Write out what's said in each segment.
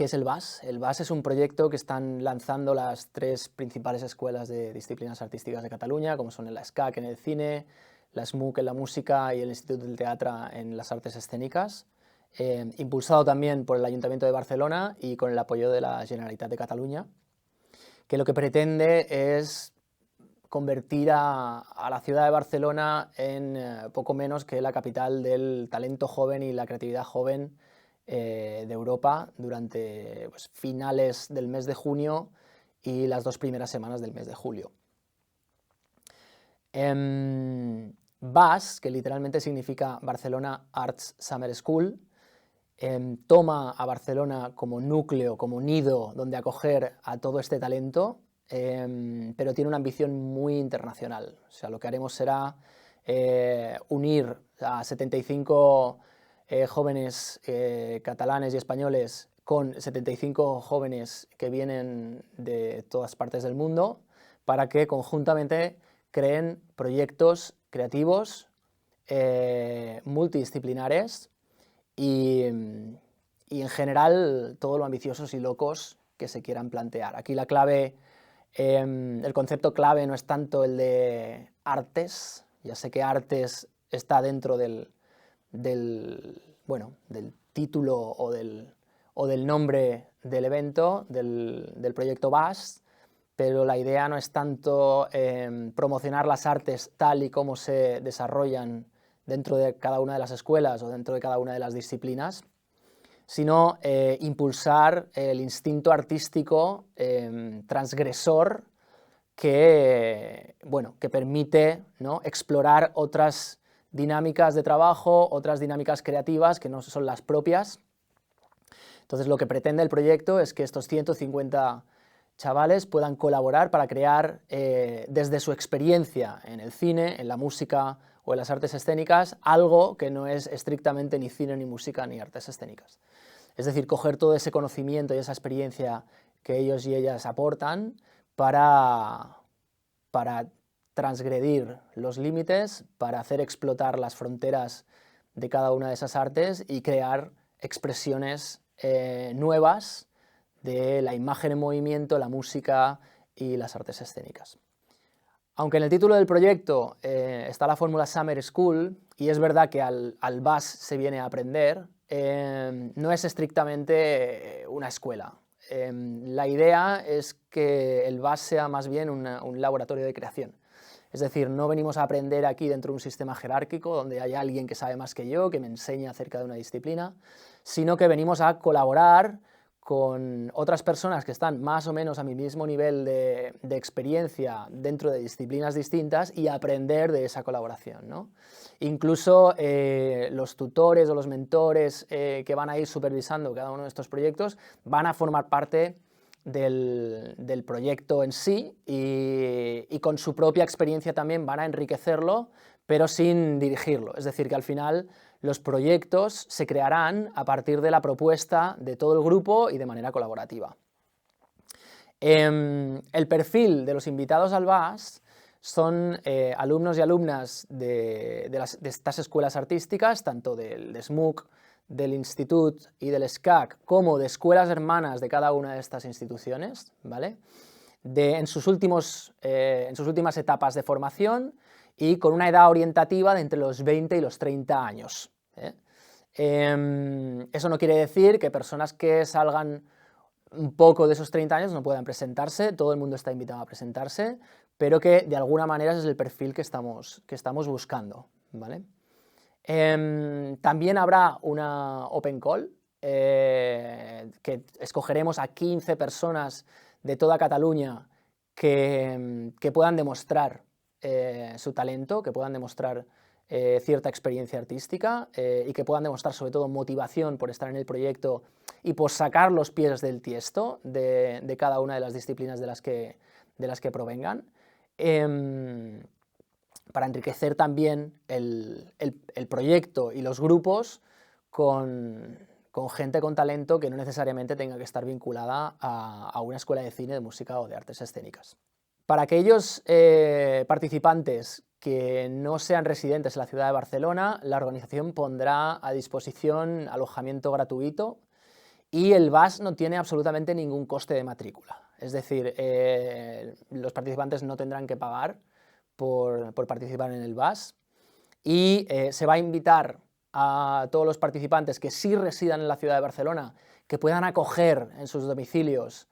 ¿Qué es el BAS? El BAS es un proyecto que están lanzando las tres principales escuelas de disciplinas artísticas de Cataluña, como son el SCAC en el cine, la SMUC en la música y el Institut del Teatre en las artes escénicas, impulsado también por el Ayuntamiento de Barcelona y con el apoyo de la Generalitat de Cataluña, que lo que pretende es convertir a la ciudad de Barcelona en poco menos que la capital del talento joven y la creatividad joven de Europa durante finales del mes de junio y las 2 primeras semanas del mes de julio. BAS, que literalmente significa Barcelona Arts Summer School, toma a Barcelona como núcleo, como nido donde acoger a todo este talento, pero tiene una ambición muy internacional. O sea, lo que haremos será unir a 75 jóvenes catalanes y españoles con 75 jóvenes que vienen de todas partes del mundo para que conjuntamente creen proyectos creativos multidisciplinares y en general todo lo ambiciosos y locos que se quieran plantear. Aquí la clave, el concepto clave no es tanto el de artes, ya sé que artes está dentro del título o del nombre del evento, del proyecto BAS, pero la idea no es tanto promocionar las artes tal y como se desarrollan dentro de cada una de las escuelas o dentro de cada una de las disciplinas, sino impulsar el instinto artístico transgresor que permite, ¿no?, explorar otras dinámicas de trabajo, otras dinámicas creativas que no son las propias. Entonces lo que pretende el proyecto es que estos 150 chavales puedan colaborar para crear desde su experiencia en el cine, en la música o en las artes escénicas, algo que no es estrictamente ni cine, ni música, ni artes escénicas. Es decir, coger todo ese conocimiento y esa experiencia que ellos y ellas aportan para transgredir los límites, para hacer explotar las fronteras de cada una de esas artes y crear expresiones nuevas de la imagen en movimiento, la música y las artes escénicas. Aunque en el título del proyecto está la fórmula Summer School, y es verdad que al BAS se viene a aprender, no es estrictamente una escuela. La idea es que el BAS sea más bien un laboratorio de creación. Es decir, no venimos a aprender aquí dentro de un sistema jerárquico donde hay alguien que sabe más que yo, que me enseña acerca de una disciplina, sino que venimos a colaborar con otras personas que están más o menos a mi mismo nivel de experiencia dentro de disciplinas distintas y aprender de esa colaboración, ¿no? Incluso los tutores o los mentores que van a ir supervisando cada uno de estos proyectos van a formar parte del proyecto en sí y con su propia experiencia también van a enriquecerlo, pero sin dirigirlo. Es decir, que al final los proyectos se crearán a partir de la propuesta de todo el grupo y de manera colaborativa. El perfil de los invitados al BAS son alumnos y alumnas de estas escuelas artísticas, tanto del SMUC, del Institut y del SCAC, como de escuelas hermanas de cada una de estas instituciones, ¿vale? En sus últimas etapas de formación y con una edad orientativa de entre los 20 y los 30 años. Eso no quiere decir que personas que salgan un poco de esos 30 años no puedan presentarse, todo el mundo está invitado a presentarse, pero que de alguna manera ese es el perfil que estamos buscando, ¿vale? También habrá una Open Call, que escogeremos a 15 personas de toda Cataluña que puedan demostrar su talento, que puedan demostrar cierta experiencia artística y que puedan demostrar sobre todo motivación por estar en el proyecto y por sacar los pies del tiesto de cada una de las disciplinas de las que provengan, para enriquecer también el proyecto y los grupos con gente con talento que no necesariamente tenga que estar vinculada a una escuela de cine, de música o de artes escénicas. Para aquellos participantes que no sean residentes en la ciudad de Barcelona, la organización pondrá a disposición alojamiento gratuito y el BAS no tiene absolutamente ningún coste de matrícula. Es decir, los participantes no tendrán que pagar por participar en el BAS, y se va a invitar a todos los participantes que sí residan en la ciudad de Barcelona, que puedan acoger en sus domicilios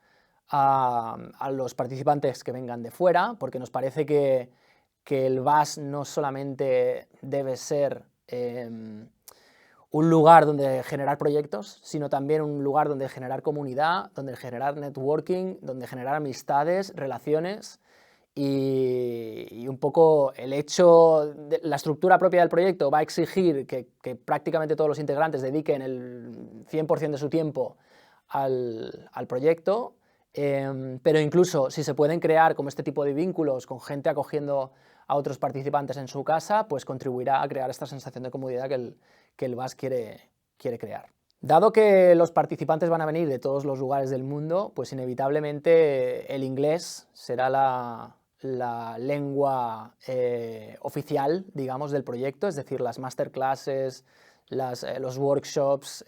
a los participantes que vengan de fuera, porque nos parece que el BAS no solamente debe ser un lugar donde generar proyectos, sino también un lugar donde generar comunidad, donde generar networking, donde generar amistades, relaciones, y un poco el hecho, la estructura propia del proyecto va a exigir que prácticamente todos los integrantes dediquen el 100% de su tiempo al proyecto, pero incluso si se pueden crear como este tipo de vínculos con gente acogiendo a otros participantes en su casa, pues contribuirá a crear esta sensación de comodidad que el BAS quiere crear. Dado que los participantes van a venir de todos los lugares del mundo, pues inevitablemente el inglés será la lengua oficial, digamos, del proyecto, es decir, las masterclasses, los workshops,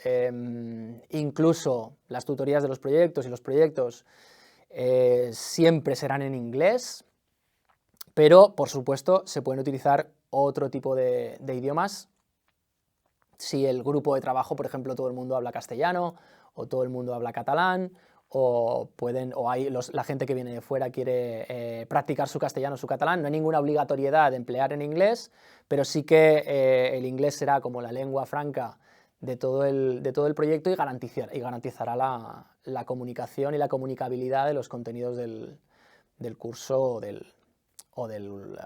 incluso las tutorías de los proyectos y los proyectos siempre serán en inglés, pero por supuesto se pueden utilizar otro tipo de idiomas. Si el grupo de trabajo, por ejemplo, todo el mundo habla castellano o todo el mundo habla catalán, o la gente que viene de fuera quiere practicar su castellano o su catalán, no hay ninguna obligatoriedad de emplear en inglés, pero sí que el inglés será como la lengua franca de todo el proyecto y garantizará la comunicación y la comunicabilidad de los contenidos del curso o del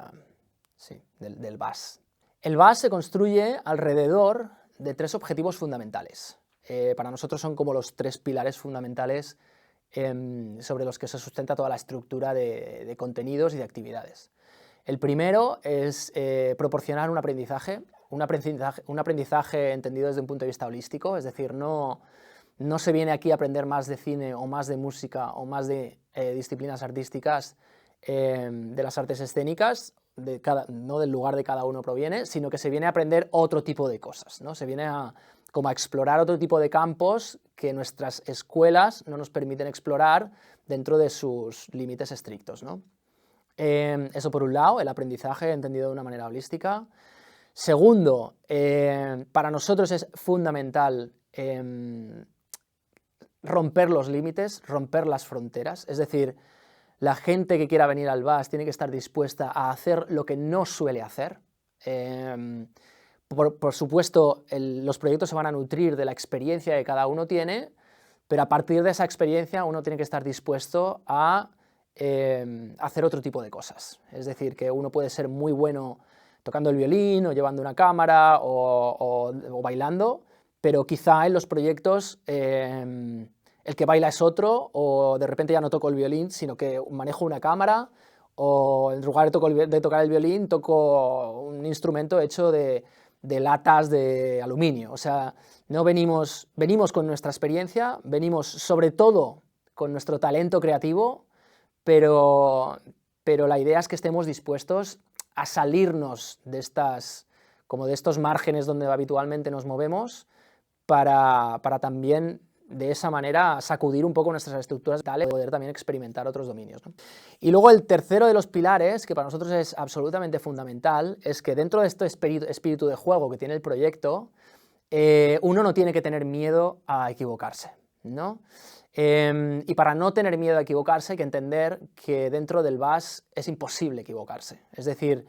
BAS. El BAS se construye alrededor de 3 objetivos fundamentales. Para nosotros son como los 3 pilares fundamentales sobre los que se sustenta toda la estructura de contenidos y de actividades. El primero es proporcionar un aprendizaje entendido desde un punto de vista holístico, es decir, no se viene aquí a aprender más de cine o más de música o más de disciplinas artísticas de las artes escénicas, no del lugar de cada uno proviene, sino que se viene a aprender otro tipo de cosas, ¿no? Se viene como a explorar otro tipo de campos que nuestras escuelas no nos permiten explorar dentro de sus límites estrictos, ¿no? Eso por un lado, el aprendizaje entendido de una manera holística. Segundo, para nosotros es fundamental romper los límites, romper las fronteras, es decir, la gente que quiera venir al BAS tiene que estar dispuesta a hacer lo que no suele hacer. Por supuesto, los proyectos se van a nutrir de la experiencia que cada uno tiene, pero a partir de esa experiencia uno tiene que estar dispuesto a hacer otro tipo de cosas. Es decir, que uno puede ser muy bueno tocando el violín o llevando una cámara o bailando, pero quizá en los proyectos el que baila es otro, o de repente ya no toco el violín, sino que manejo una cámara, o en lugar de tocar el violín toco un instrumento hecho de latas de aluminio. O sea, no venimos con nuestra experiencia, venimos sobre todo con nuestro talento creativo, pero la idea es que estemos dispuestos a salirnos de estos márgenes donde habitualmente nos movemos para también de esa manera sacudir un poco nuestras estructuras y poder también experimentar otros dominios, ¿no? Y luego el tercero de los pilares, que para nosotros es absolutamente fundamental, es que dentro de este espíritu de juego que tiene el proyecto, uno no tiene que tener miedo a equivocarse, ¿no? Y para no tener miedo a equivocarse hay que entender que dentro del BAS es imposible equivocarse. Es decir,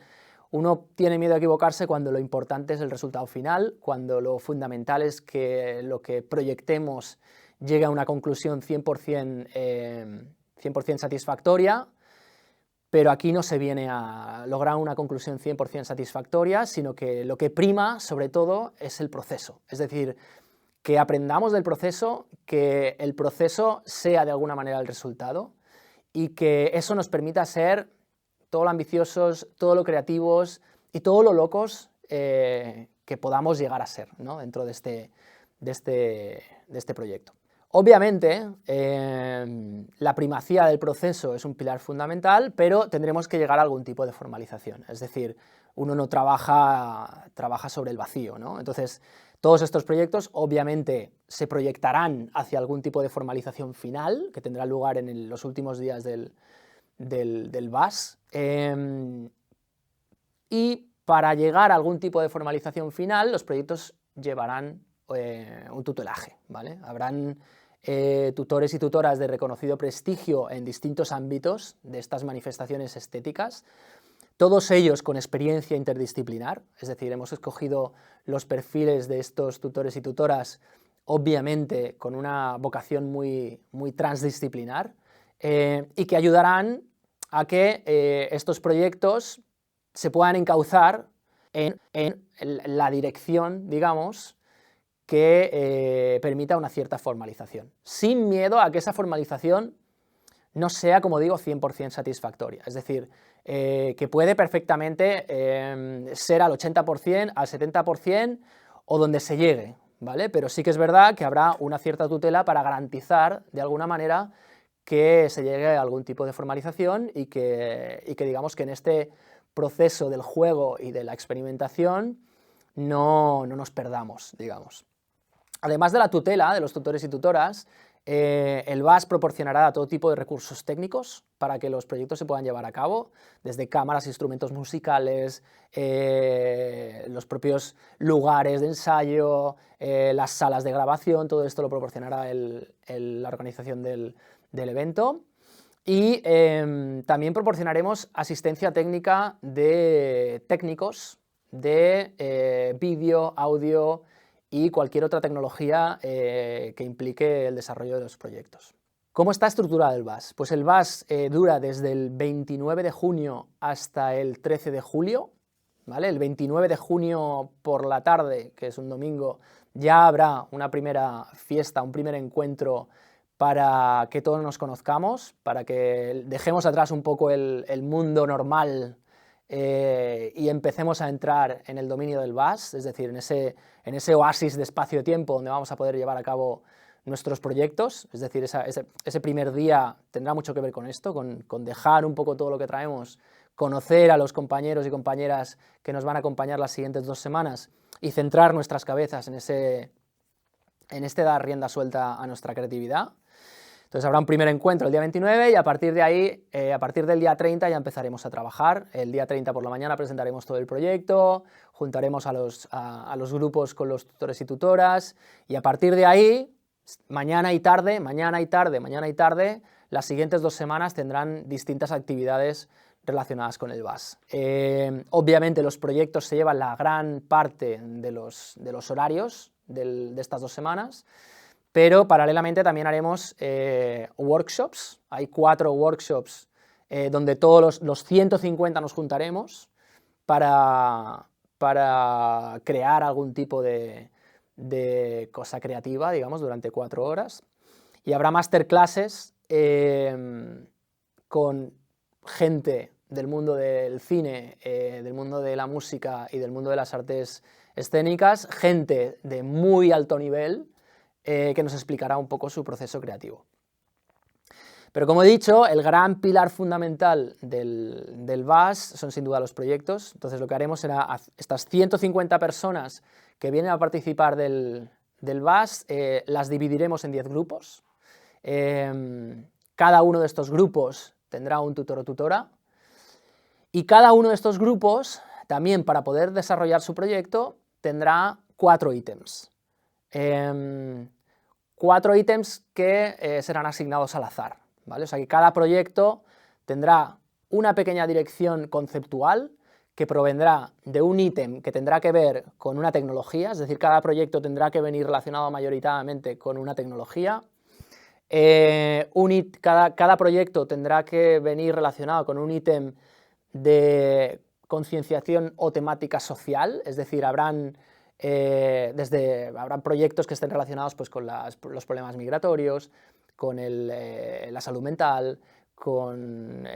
uno tiene miedo a equivocarse cuando lo importante es el resultado final, cuando lo fundamental es que lo que proyectemos llegue a una conclusión 100% satisfactoria, pero aquí no se viene a lograr una conclusión 100% satisfactoria, sino que lo que prima, sobre todo, es el proceso. Es decir, que aprendamos del proceso, que el proceso sea de alguna manera el resultado y que eso nos permita ser todo lo ambiciosos, todo lo creativos y todo lo locos que podamos llegar a ser, ¿no? Dentro de este proyecto. Obviamente, la primacía del proceso es un pilar fundamental, pero tendremos que llegar a algún tipo de formalización. Es decir, uno no trabaja sobre el vacío, ¿no? Entonces, Todos estos proyectos obviamente se proyectarán hacia algún tipo de formalización final que tendrá lugar en los últimos días del BAS. Y para llegar a algún tipo de formalización final, los proyectos llevarán un tutelaje, ¿vale? Habrán tutores y tutoras de reconocido prestigio en distintos ámbitos de estas manifestaciones estéticas, todos ellos con experiencia interdisciplinar, es decir, hemos escogido los perfiles de estos tutores y tutoras, obviamente con una vocación muy transdisciplinar, y que ayudarán a que estos proyectos se puedan encauzar en la dirección, digamos, que permita una cierta formalización, sin miedo a que esa formalización no sea, como digo, 100% satisfactoria. Es decir, que puede perfectamente ser al 80%, al 70% o donde se llegue, ¿vale? Pero sí que es verdad que habrá una cierta tutela para garantizar, de alguna manera, que se llegue a algún tipo de formalización y que digamos que en este proceso del juego y de la experimentación no nos perdamos, digamos. Además de la tutela de los tutores y tutoras, el BAS proporcionará todo tipo de recursos técnicos para que los proyectos se puedan llevar a cabo, desde cámaras, instrumentos musicales, los propios lugares de ensayo, las salas de grabación, todo esto lo proporcionará la organización del evento. Y también proporcionaremos asistencia técnica de técnicos de vídeo, audio y cualquier otra tecnología que implique el desarrollo de los proyectos. ¿Cómo está estructurado el BAS? Pues el BAS dura desde el 29 de junio hasta el 13 de julio, ¿vale? El 29 de junio por la tarde, que es un domingo, ya habrá una primera fiesta, un primer encuentro para que todos nos conozcamos, para que dejemos atrás un poco el mundo normal y empecemos a entrar en el dominio del BAS, es decir, en ese oasis de espacio-tiempo donde vamos a poder llevar a cabo nuestros proyectos. Es decir, ese primer día tendrá mucho que ver con esto, con dejar un poco todo lo que traemos, conocer a los compañeros y compañeras que nos van a acompañar las siguientes 2 semanas y centrar nuestras cabezas en este dar rienda suelta a nuestra creatividad. Entonces habrá un primer encuentro el día 29 y a partir de ahí, a partir del día 30 ya empezaremos a trabajar. El día 30 por la mañana presentaremos todo el proyecto, juntaremos a los grupos con los tutores y tutoras y a partir de ahí, mañana y tarde, las siguientes 2 semanas tendrán distintas actividades relacionadas con el BAS. Obviamente los proyectos se llevan la gran parte de los horarios de estas 2 semanas, pero paralelamente también haremos workshops. Hay 4 workshops donde todos los 150 nos juntaremos para crear algún tipo de cosa creativa, digamos, durante 4 horas. Y habrá masterclasses con gente del mundo del cine, del mundo de la música y del mundo de las artes escénicas, gente de muy alto nivel, que nos explicará un poco su proceso creativo. Pero como he dicho, el gran pilar fundamental del BAS son sin duda los proyectos. Entonces lo que haremos será estas 150 personas que vienen a participar del BAS, las dividiremos en 10 grupos. Cada uno de estos grupos tendrá un tutor o tutora y cada uno de estos grupos también, para poder desarrollar su proyecto, tendrá 4 ítems. 4 ítems que serán asignados al azar, ¿vale? O sea que cada proyecto tendrá una pequeña dirección conceptual que provendrá de un ítem que tendrá que ver con una tecnología, es decir, cada proyecto tendrá que venir relacionado mayoritariamente con una tecnología. Cada proyecto tendrá que venir relacionado con un ítem de concienciación o temática social, es decir, habrán proyectos que estén relacionados pues, con los problemas migratorios, con la salud mental, con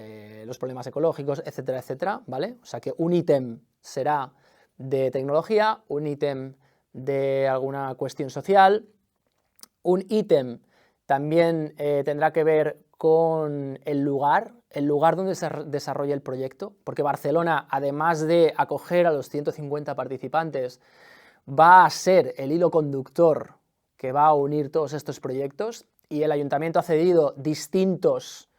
los problemas ecológicos, etcétera, etcétera, ¿vale? O sea que un ítem será de tecnología, un ítem de alguna cuestión social, un ítem también tendrá que ver con el lugar donde se desarrolla el proyecto, porque Barcelona, además de acoger a los 150 participantes, va a ser el hilo conductor que va a unir todos estos proyectos, y el ayuntamiento ha cedido distintos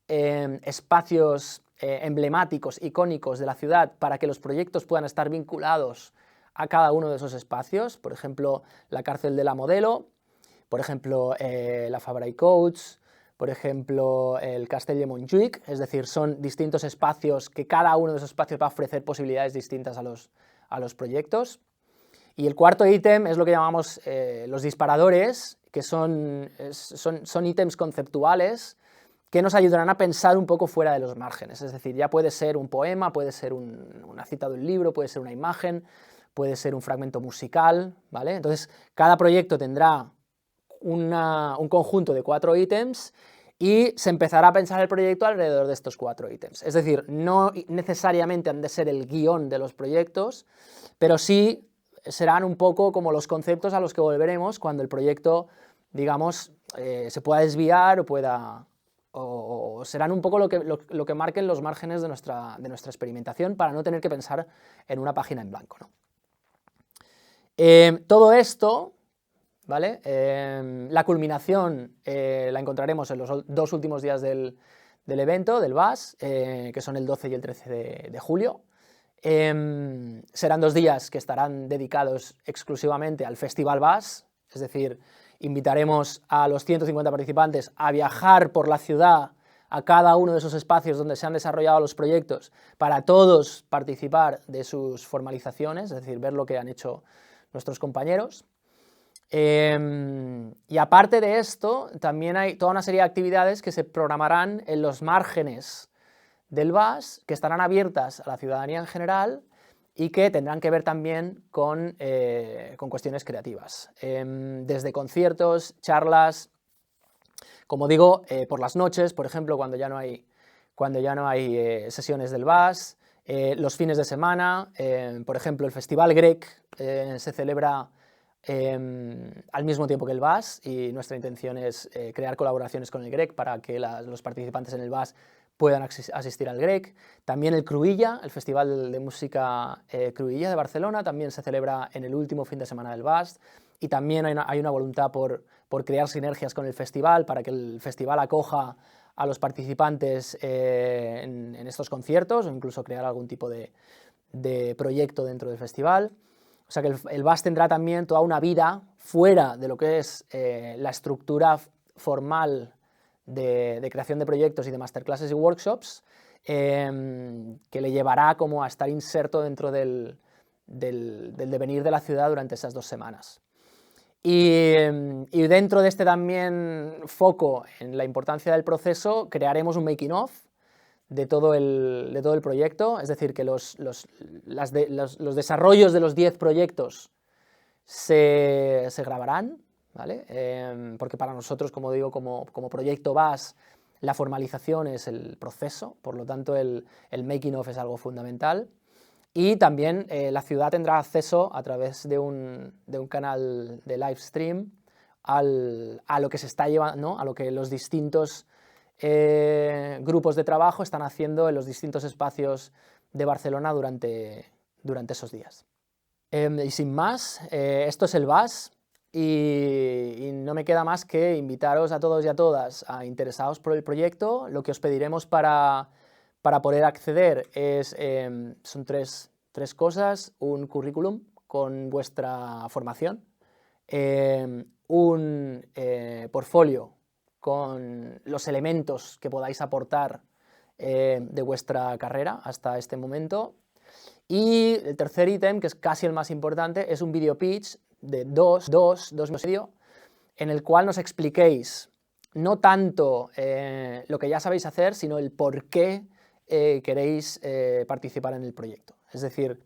espacios emblemáticos, icónicos de la ciudad para que los proyectos puedan estar vinculados a cada uno de esos espacios. Por ejemplo, la cárcel de la Modelo, por ejemplo, la Fabra i Coats, por ejemplo, el Castell de Montjuïc. Es decir, son distintos espacios que cada uno de esos espacios va a ofrecer posibilidades distintas a los proyectos. Y el cuarto ítem es lo que llamamos los disparadores, que son ítems conceptuales que nos ayudarán a pensar un poco fuera de los márgenes. Es decir, ya puede ser un poema, puede ser una cita de un libro, puede ser una imagen, puede ser un fragmento musical, ¿vale? Entonces, cada proyecto tendrá un conjunto de 4 ítems y se empezará a pensar el proyecto alrededor de estos 4 ítems. Es decir, no necesariamente han de ser el guión de los proyectos, pero sí serán un poco como los conceptos a los que volveremos cuando el proyecto, digamos, se pueda desviar o serán un poco lo que marquen los márgenes de nuestra experimentación, para no tener que pensar en una página en blanco, ¿no? Todo esto, ¿vale? La culminación la encontraremos en los 2 últimos días del evento, del VAS, que son el 12 y el 13 de julio. Serán 2 días que estarán dedicados exclusivamente al Festival VAS, es decir, invitaremos a los 150 participantes a viajar por la ciudad a cada uno de esos espacios donde se han desarrollado los proyectos, para todos participar de sus formalizaciones, es decir, ver lo que han hecho nuestros compañeros. Y aparte de esto, también hay toda una serie de actividades que se programarán en los márgenes del VAS, que estarán abiertas a la ciudadanía en general y que tendrán que ver también con cuestiones creativas, desde conciertos, charlas, como digo, por las noches, por ejemplo, cuando ya no hay sesiones del VAS, los fines de semana, por ejemplo, el Festival Grec se celebra al mismo tiempo que el VAS, y nuestra intención es crear colaboraciones con el Grec para que los participantes en el VAS puedan asistir al Grec. También el Cruïlla, el Festival de Música Cruïlla de Barcelona, también se celebra en el último fin de semana del VAS, y también hay una voluntad por crear sinergias con el festival, para que el festival acoja a los participantes en estos conciertos, o incluso crear algún tipo de proyecto dentro del festival. O sea que el VAS tendrá también toda una vida fuera de lo que es la estructura formal de creación de proyectos y de masterclasses y workshops, que le llevará como a estar inserto dentro del devenir de la ciudad durante esas 2 semanas. Y dentro de este también foco en la importancia del proceso, crearemos un making of de todo el proyecto, es decir, que los desarrollos de los 10 proyectos se grabarán, ¿vale? Porque para nosotros, como digo, como proyecto VAS, la formalización es el proceso, por lo tanto el making of es algo fundamental. Y también la ciudad tendrá acceso a través de un canal de live stream a lo que se está llevando, ¿no? A lo que los distintos grupos de trabajo están haciendo en los distintos espacios de Barcelona durante esos días. Y sin más, esto es el VAS, y no me queda más que invitaros a todos y a todas a interesados por el proyecto. Lo que os pediremos para poder acceder son tres cosas: un currículum con vuestra formación, un portfolio con los elementos que podáis aportar de vuestra carrera hasta este momento, y el tercer ítem, que es casi el más importante, es un video pitch de 2 minutos y medio, en el cual nos expliquéis no tanto lo que ya sabéis hacer, sino el por qué queréis participar en el proyecto. Es decir,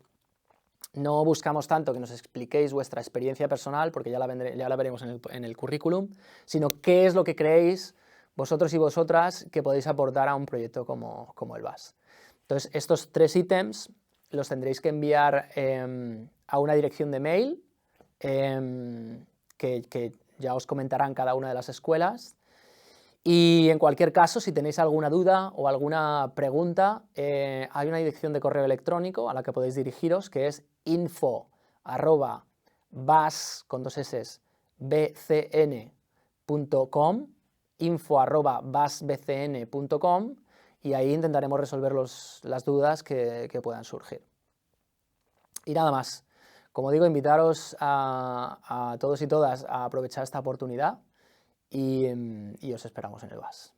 no buscamos tanto que nos expliquéis vuestra experiencia personal, porque ya la veremos en el currículum, sino qué es lo que creéis vosotros y vosotras que podéis aportar a un proyecto como el VAS. Entonces, estos 3 ítems los tendréis que enviar a una dirección de mail que ya os comentarán cada una de las escuelas. Y en cualquier caso, si tenéis alguna duda o alguna pregunta, hay una dirección de correo electrónico a la que podéis dirigiros, que es info@arroba bas, con 2 s, bcn.com, info@basbcn.com, y ahí intentaremos resolver las dudas que puedan surgir. Y nada más. Como digo, invitaros a todos y todas a aprovechar esta oportunidad y os esperamos en el BAS.